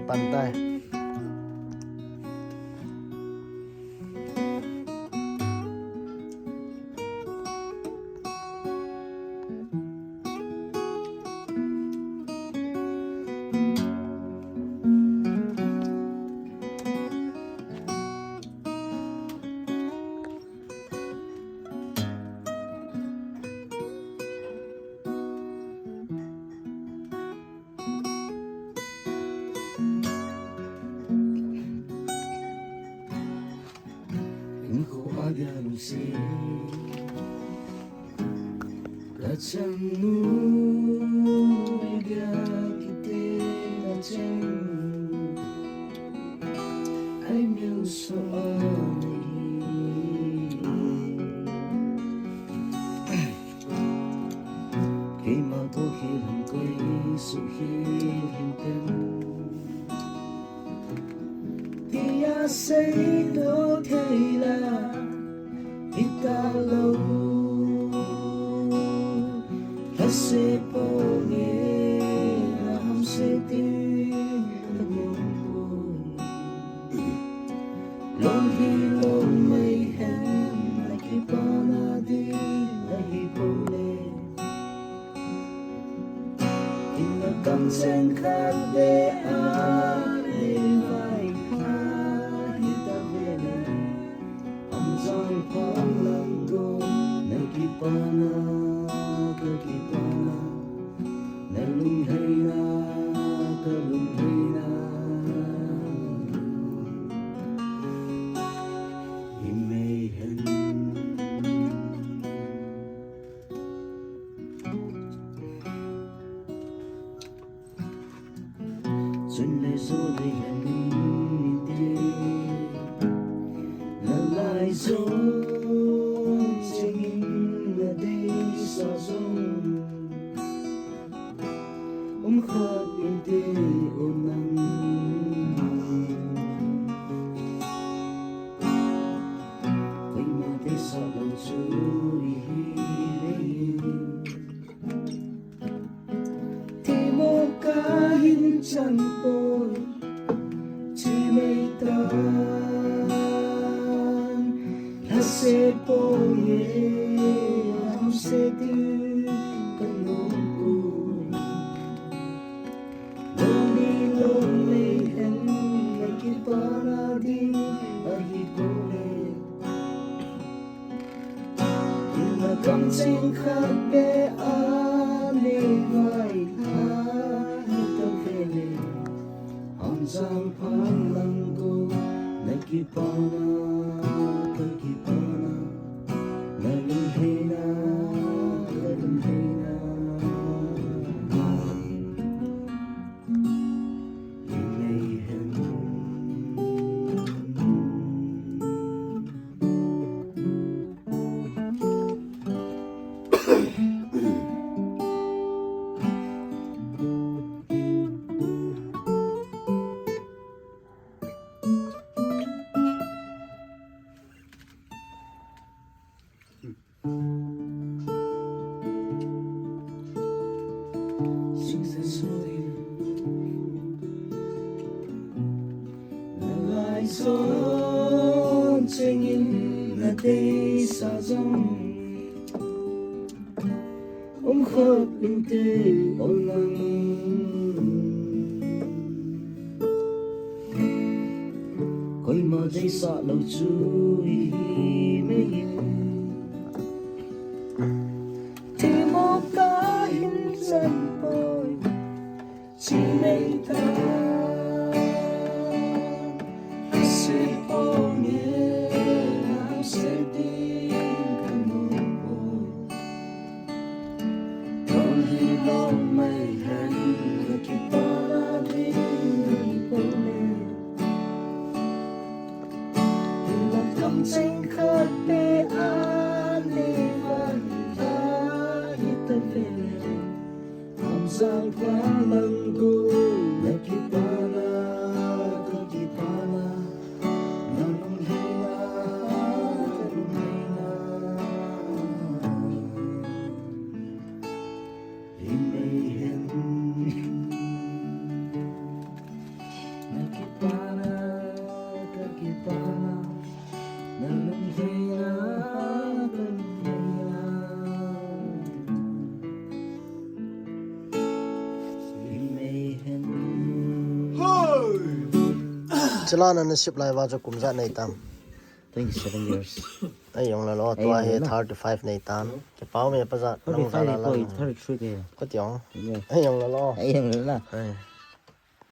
pantai. Galusi kacangmu biga kite kacang ai miu so khi mà tôi khi làm quay sự khi hiện tên thì ya say đó thấy là ta lâu ta sẽ bỏ nghe làm sẽ tin lòng lòng hi lòng mây hen lại khi pana đi lại hi bole in la Kamchengkhatbeh a le vai ha hi ta vele amzang pa Kipana, kipana, nalunghaina, kalunghaina, imehen. Xuân lê dô lê hẹn đi, là lại dô. Khát in tê ôn nắng quay mà tê sa lòng chui thì một cá hin chẳng bồi chỉ mây tan là sẽ bồi làm sẽ đưa cần nỗi para di ahipole ina Kamchengkhatbeh a le vai ha hita vele amzang phang langgo nakipana nalunghena Son chengin na day sa zong khát in tê ôn nắng coi mà day sa lâu chui mây thì một cá hin chân bồi chỉ mây ta Kamchengkhatbeh a le vai ha hita vele amzang pa langgo nakita Chalana na ship lai wa cho kumza nei tam. 27 years. Ai yong la lo tua he 35 nei tam. Ke pau me pa za nang za la la. 33 ke. Ko tiong. Yeah. Ai yong la lo. Ai yang la. Ai.